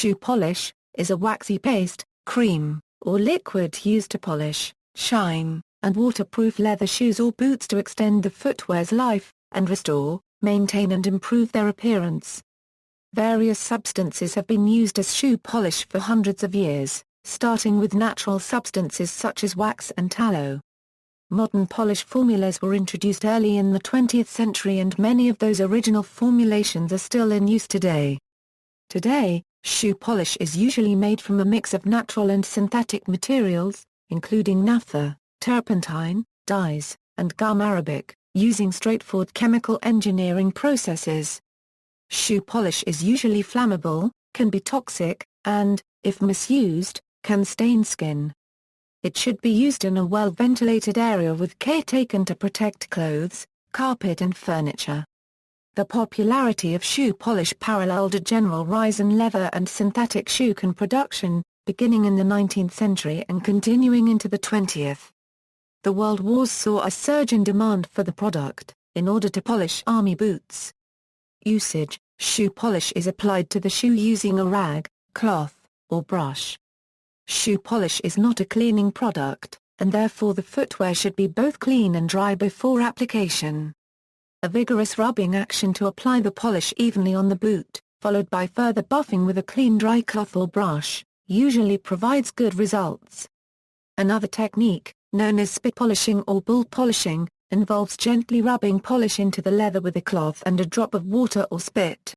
Shoe polish is a waxy paste, cream, or liquid used to polish, shine, and waterproof leather shoes or boots to extend the footwear's life, and restore, maintain and improve their appearance. Various substances have been used as shoe polish for hundreds of years, starting with natural substances such as wax and tallow. Modern polish formulas were introduced early in the 20th century and many of those original formulations are still in use today. Today, shoe polish is usually made from a mix of natural and synthetic materials, including naphtha, turpentine, dyes, and gum arabic, using straightforward chemical engineering processes. Shoe polish is usually flammable, can be toxic, and, if misused, can stain skin. It should be used in a well-ventilated area with care taken to protect clothes, carpet and furniture. The popularity of shoe polish paralleled a general rise in leather and synthetic shoe production, beginning in the 19th century and continuing into the 20th. The World Wars saw a surge in demand for the product, in order to polish army boots. Usage: shoe polish is applied to the shoe using a rag, cloth, or brush. Shoe polish is not a cleaning product, and therefore the footwear should be both clean and dry before application. A vigorous rubbing action to apply the polish evenly on the boot, followed by further buffing with a clean dry cloth or brush, usually provides good results. Another technique, known as spit polishing or bull polishing, involves gently rubbing polish into the leather with a cloth and a drop of water or spit.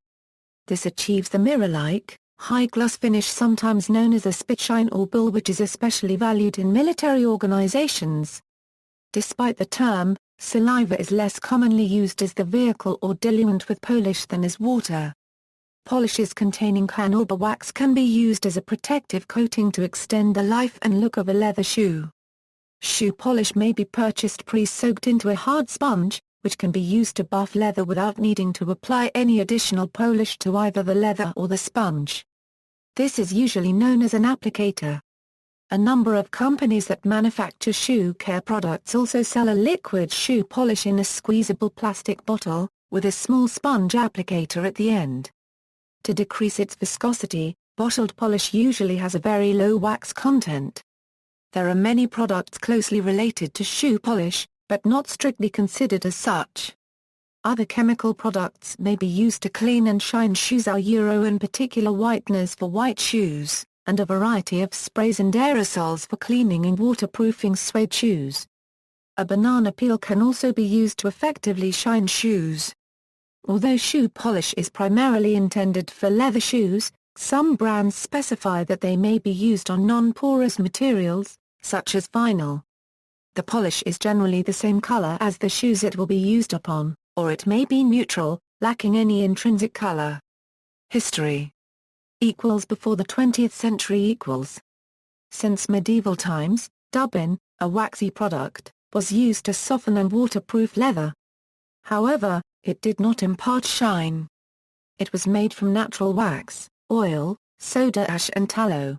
This achieves the mirror-like, high-gloss finish sometimes known as a spit shine or bull, which is especially valued in military organizations. Despite the term, saliva is less commonly used as the vehicle or diluent with polish than as water. Polishes containing carnauba wax can be used as a protective coating to extend the life and look of a leather shoe. Shoe polish may be purchased pre-soaked into a hard sponge, which can be used to buff leather without needing to apply any additional polish to either the leather or the sponge. This is usually known as an applicator. A number of companies that manufacture shoe care products also sell a liquid shoe polish in a squeezable plastic bottle, with a small sponge applicator at the end. To decrease its viscosity, bottled polish usually has a very low wax content. There are many products closely related to shoe polish, but not strictly considered as such. Other chemical products may be used to clean and shine shoes, in particular whiteners for white shoes, and a variety of sprays and aerosols for cleaning and waterproofing suede shoes. A banana peel can also be used to effectively shine shoes. Although shoe polish is primarily intended for leather shoes, some brands specify that they may be used on non-porous materials, such as vinyl. The polish is generally the same color as the shoes it will be used upon, or it may be neutral, lacking any intrinsic color. History before the 20th century. Since medieval times, dubbin, a waxy product, was used to soften and waterproof leather. However, it did not impart shine. It was made from natural wax, oil, soda ash and tallow.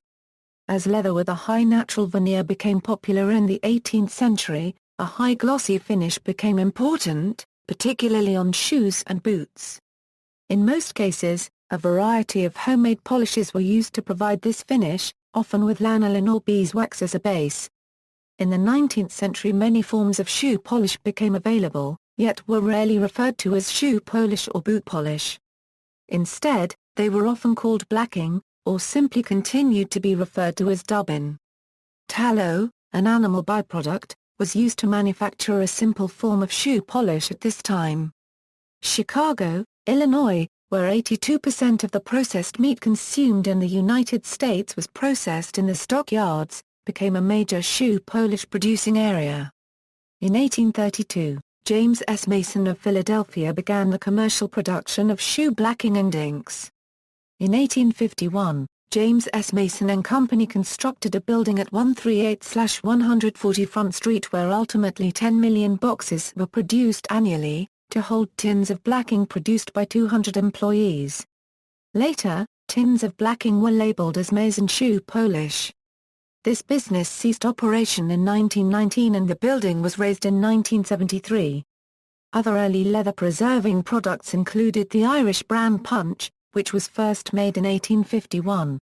As leather with a high natural veneer became popular in the 18th century, a high glossy finish became important, particularly on shoes and boots. In most cases, a variety of homemade polishes were used to provide this finish, often with lanolin or beeswax as a base. In the 19th century many forms of shoe polish became available, yet were rarely referred to as shoe polish or boot polish. Instead, they were often called blacking, or simply continued to be referred to as dubbin. Tallow, an animal byproduct, was used to manufacture a simple form of shoe polish at this time. Chicago, Illinois, where 82% of the processed meat consumed in the United States was processed in the stockyards, became a major shoe polish producing area. In 1832, James S. Mason of Philadelphia began the commercial production of shoe blacking and inks. In 1851, James S. Mason and Company constructed a building at 138/140 Front Street where ultimately 10 million boxes were produced annually, to hold tins of blacking produced by 200 employees. Later, tins of blacking were labeled as Mason shoe polish. This business ceased operation in 1919 and the building was razed in 1973. Other early leather preserving products included the Irish brand Punch, which was first made in 1851.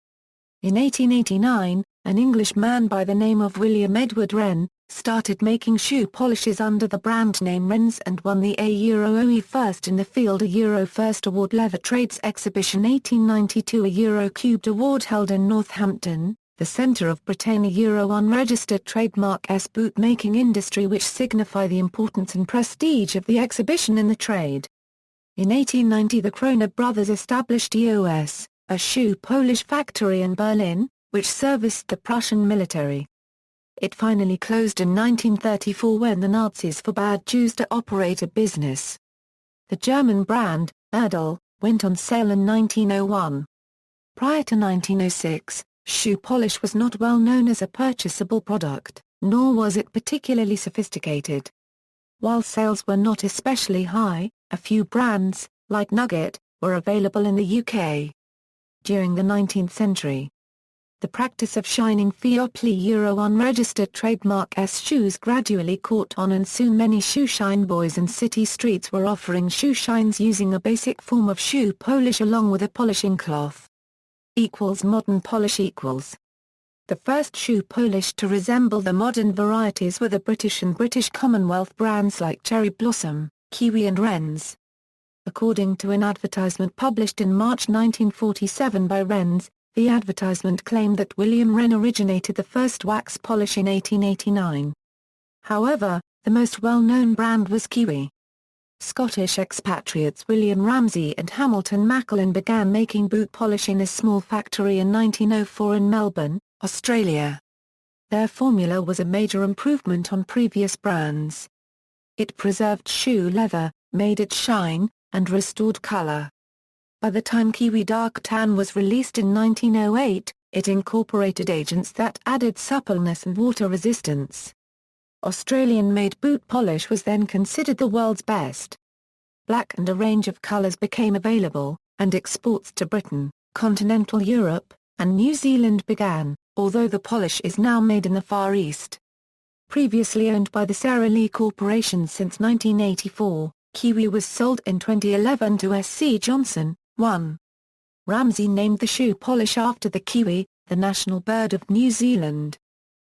In 1889, an Englishman by the name of William Edward Wren started making shoe polishes under the brand name Wren's and won the A-OE First in the Field a Euro First Award Leather Trades Exhibition 1892 a Euro Cubed Award held in Northampton, the centre of Britain a Euro unregistered trademark S boot making industry which signify the importance and prestige of the exhibition in the trade. In 1890 the Kroner brothers established EOS, a shoe polish factory in Berlin, which serviced the Prussian military. It finally closed in 1934 when the Nazis forbade Jews to operate a business. The German brand, Erdl, went on sale in 1901. Prior to 1906, shoe polish was not well known as a purchasable product, nor was it particularly sophisticated. While sales were not especially high, a few brands, like Nugget, were available in the UK. During the 19th century, the practice of shining Fiopli Euro unregistered trademark S shoes gradually caught on and soon many shoe shine boys in city streets were offering shoe shines using a basic form of shoe polish along with a polishing cloth. Modern polish. The first shoe polish to resemble the modern varieties were the British and British Commonwealth brands like Cherry Blossom, Kiwi and Wren's. According to an advertisement published in March 1947 by Wren's, the advertisement claimed that William Wren originated the first wax polish in 1889. However, the most well-known brand was Kiwi. Scottish expatriates William Ramsay and Hamilton Macklin began making boot polish in a small factory in 1904 in Melbourne, Australia. Their formula was a major improvement on previous brands. It preserved shoe leather, made it shine, and restored color. By the time Kiwi Dark Tan was released in 1908, it incorporated agents that added suppleness and water resistance. Australian-made boot polish was then considered the world's best. Black and a range of colors became available, and exports to Britain, continental Europe, and New Zealand began, although the polish is now made in the Far East. Previously owned by the Sara Lee Corporation since 1984, Kiwi was sold in 2011 to SC Johnson. 1. Ramsay named the shoe polish after the kiwi, the national bird of New Zealand.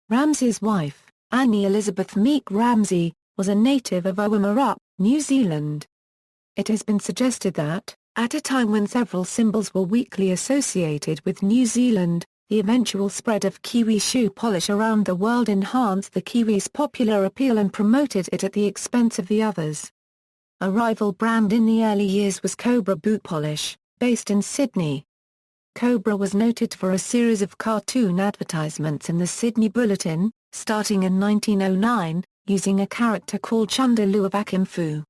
Ramsay's wife, Annie Elizabeth Meek Ramsay, was a native of Oamarup, New Zealand. It has been suggested that, at a time when several symbols were weakly associated with New Zealand, the eventual spread of Kiwi shoe polish around the world enhanced the Kiwi's popular appeal and promoted it at the expense of the others. A rival brand in the early years was Cobra Boot Polish, based in Sydney. Cobra was noted for a series of cartoon advertisements in the Sydney Bulletin, starting in 1909, using a character called Chundaroo of Akimfu.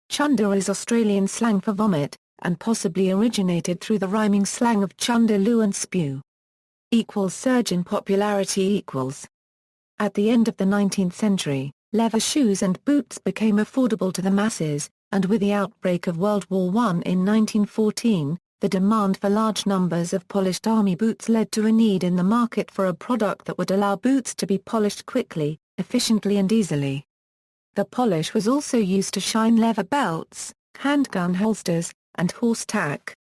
Chunder is Australian slang for vomit, and possibly originated through the rhyming slang of Chundaroo and spew. Surge in popularity. At the end of the 19th century, leather shoes and boots became affordable to the masses, and with the outbreak of World War I in 1914, the demand for large numbers of polished army boots led to a need in the market for a product that would allow boots to be polished quickly, efficiently and easily. The polish was also used to shine leather belts, handgun holsters, and horse tack.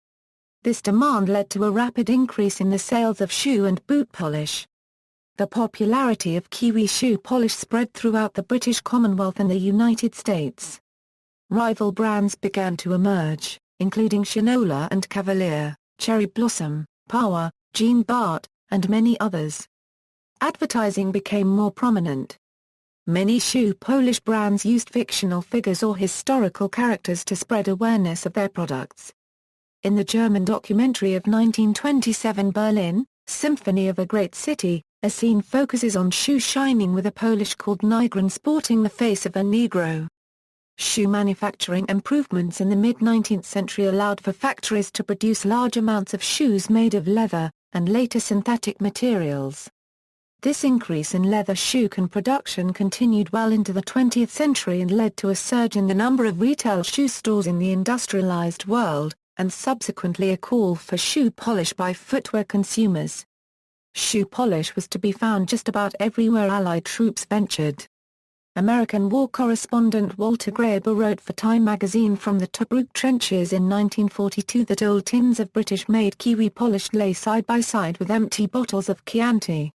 This demand led to a rapid increase in the sales of shoe and boot polish. The popularity of Kiwi shoe polish spread throughout the British Commonwealth and the United States. Rival brands began to emerge, including Shinola and Cavalier, Cherry Blossom, Power, Jean Bart, and many others. Advertising became more prominent. Many shoe polish brands used fictional figures or historical characters to spread awareness of their products. In the German documentary of 1927 Berlin, Symphony of a Great City, a scene focuses on shoe shining with a Polish called Nygren sporting the face of a Negro. Shoe manufacturing improvements in the mid-19th century allowed for factories to produce large amounts of shoes made of leather, and later synthetic materials. This increase in leather shoe production continued well into the 20th century and led to a surge in the number of retail shoe stores in the industrialized world, and subsequently a call for shoe polish by footwear consumers. Shoe polish was to be found just about everywhere Allied troops ventured. American war correspondent Walter Graeber wrote for Time magazine from the Tobruk trenches in 1942 that old tins of British-made kiwi polish lay side by side with empty bottles of Chianti.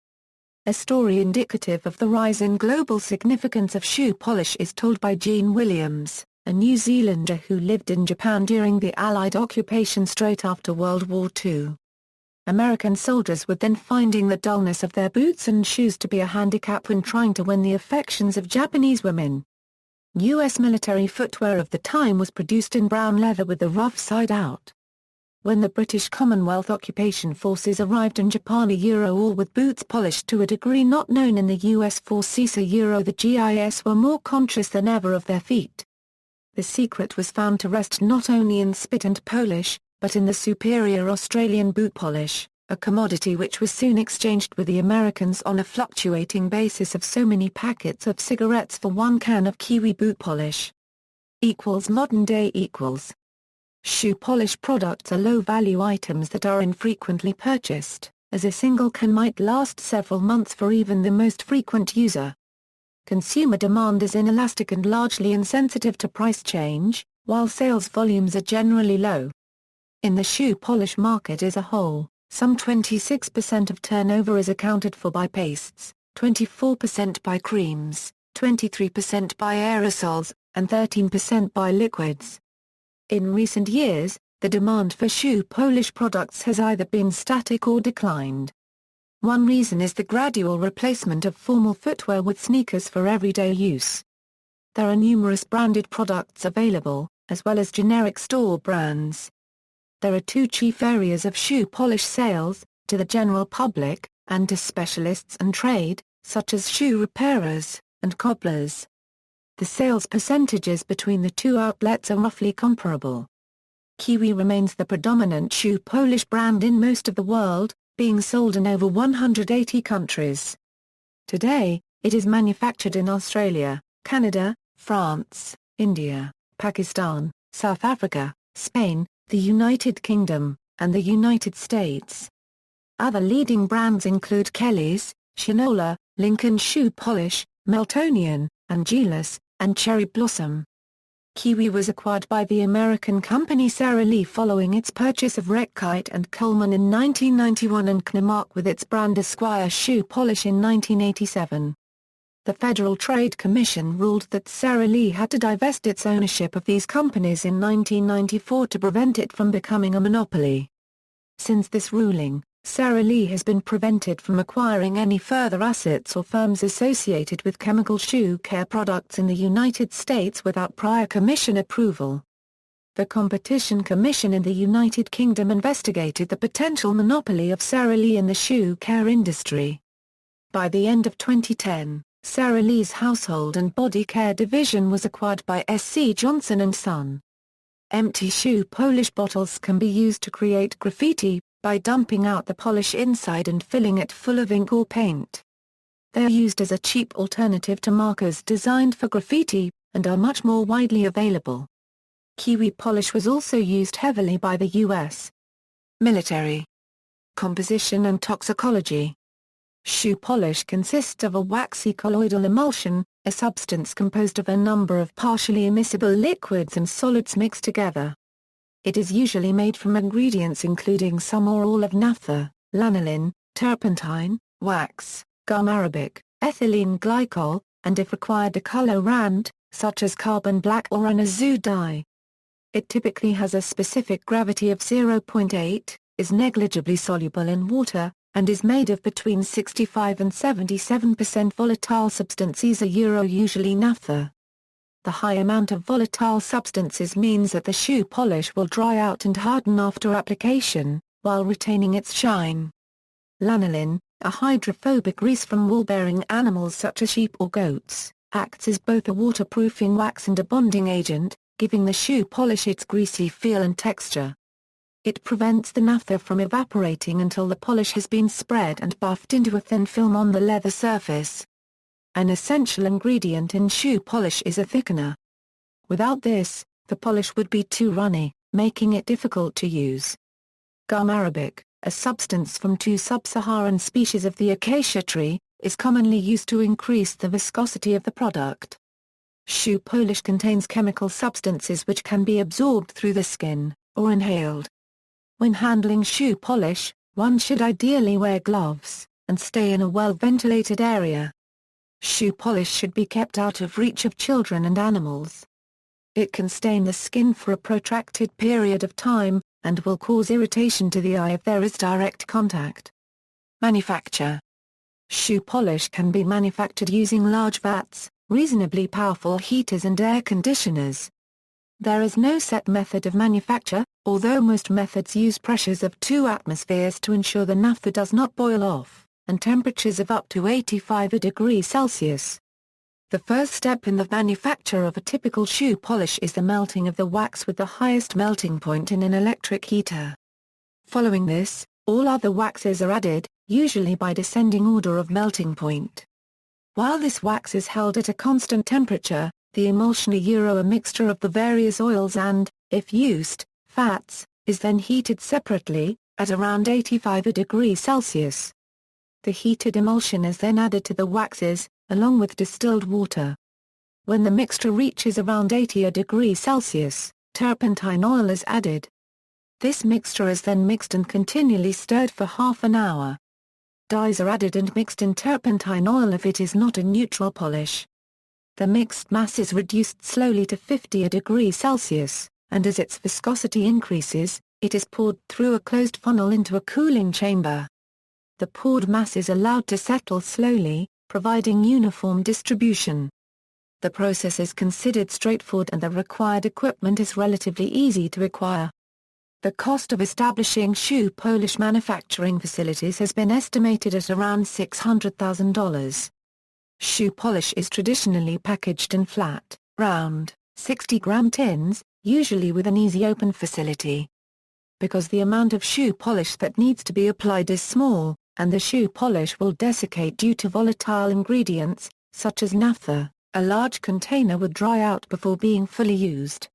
A story indicative of the rise in global significance of shoe polish is told by Jean Williams, a New Zealander who lived in Japan during the Allied occupation straight after World War II. American soldiers were then finding the dullness of their boots and shoes to be a handicap when trying to win the affections of Japanese women. U.S. military footwear of the time was produced in brown leather with the rough side out. When the British Commonwealth occupation forces arrived in Japan all with boots polished to a degree not known in the US forces the GIS were more conscious than ever of their feet. The secret was found to rest not only in spit and polish, but in the superior Australian boot polish, a commodity which was soon exchanged with the Americans on a fluctuating basis of so many packets of cigarettes for one can of Kiwi boot polish. Modern day equals. Shoe polish products are low-value items that are infrequently purchased, as a single can might last several months for even the most frequent user. Consumer demand is inelastic and largely insensitive to price change, while sales volumes are generally low. In the shoe polish market as a whole, some 26% of turnover is accounted for by pastes, 24% by creams, 23% by aerosols, and 13% by liquids. In recent years, the demand for shoe polish products has either been static or declined. One reason is the gradual replacement of formal footwear with sneakers for everyday use. There are numerous branded products available, as well as generic store brands. There are two chief areas of shoe polish sales, to the general public, and to specialists and trade, such as shoe repairers, and cobblers. The sales percentages between the two outlets are roughly comparable. Kiwi remains the predominant shoe polish brand in most of the world, being sold in over 180 countries. Today, it is manufactured in Australia, Canada, France, India, Pakistan, South Africa, Spain, the United Kingdom, and the United States. Other leading brands include Kelly's, Shinola, Lincoln Shoe Polish, Meltonian, Angelus, and Cherry Blossom. Kiwi was acquired by the American company Sara Lee following its purchase of Reckitt and Coleman in 1991 and Knamark with its brand Esquire Shoe Polish in 1987. The Federal Trade Commission ruled that Sara Lee had to divest its ownership of these companies in 1994 to prevent it from becoming a monopoly. Since this ruling, Sara Lee has been prevented from acquiring any further assets or firms associated with chemical shoe care products in the United States without prior Commission approval. The Competition Commission in the United Kingdom investigated the potential monopoly of Sara Lee in the shoe care industry. By the end of 2010, Sara Lee's household and body care division was acquired by SC Johnson & Son. Empty shoe polish bottles can be used to create graffiti, by dumping out the polish inside and filling it full of ink or paint. They are used as a cheap alternative to markers designed for graffiti, and are much more widely available. Kiwi polish was also used heavily by the U.S. military. Composition and toxicology. Shoe polish consists of a waxy colloidal emulsion, a substance composed of a number of partially immiscible liquids and solids mixed together. It is usually made from ingredients including some or all of naphtha, lanolin, turpentine, wax, gum arabic, ethylene glycol, and if required a colorant, such as carbon black or an azu dye. It typically has a specific gravity of 0.8, is negligibly soluble in water, and is made of between 65 and 77% volatile substances usually naphtha. The high amount of volatile substances means that the shoe polish will dry out and harden after application, while retaining its shine. Lanolin, a hydrophobic grease from wool-bearing animals such as sheep or goats, acts as both a waterproofing wax and a bonding agent, giving the shoe polish its greasy feel and texture. It prevents the naphtha from evaporating until the polish has been spread and buffed into a thin film on the leather surface. An essential ingredient in shoe polish is a thickener. Without this, the polish would be too runny, making it difficult to use. Gum arabic, a substance from two sub-Saharan species of the acacia tree, is commonly used to increase the viscosity of the product. Shoe polish contains chemical substances which can be absorbed through the skin, or inhaled. When handling shoe polish, one should ideally wear gloves, and stay in a well-ventilated area. Shoe polish should be kept out of reach of children and animals. It can stain the skin for a protracted period of time, and will cause irritation to the eye if there is direct contact. Manufacture. Shoe polish can be manufactured using large vats, reasonably powerful heaters and air conditioners. There is no set method of manufacture, although most methods use pressures of 2 atmospheres to ensure the naphtha does not boil off, and temperatures of up to 85 degrees Celsius. The first step in the manufacture of a typical shoe polish is the melting of the wax with the highest melting point in an electric heater. Following this, all other waxes are added, usually by descending order of melting point. While this wax is held at a constant temperature, the emulsion a mixture of the various oils and, if used, fats, is then heated separately, at around 85 degrees Celsius. The heated emulsion is then added to the waxes, along with distilled water. When the mixture reaches around 80 degrees Celsius, turpentine oil is added. This mixture is then mixed and continually stirred for half an hour. Dyes are added and mixed in turpentine oil if it is not a neutral polish. The mixed mass is reduced slowly to 50 degrees Celsius, and as its viscosity increases, it is poured through a closed funnel into a cooling chamber. The poured mass is allowed to settle slowly, providing uniform distribution. The process is considered straightforward and the required equipment is relatively easy to acquire. The cost of establishing shoe polish manufacturing facilities has been estimated at around $600,000. Shoe polish is traditionally packaged in flat, round, 60-gram tins, usually with an easy open facility. Because the amount of shoe polish that needs to be applied is small, and the shoe polish will desiccate due to volatile ingredients, such as naphtha, a large container would dry out before being fully used.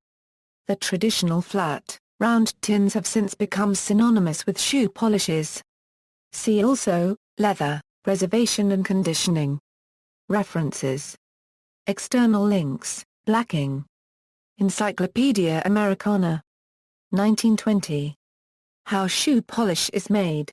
The traditional flat, round tins have since become synonymous with shoe polishes. See also, leather, preservation and conditioning. References. External links, Blacking. Encyclopedia Americana. 1920. How shoe polish is made.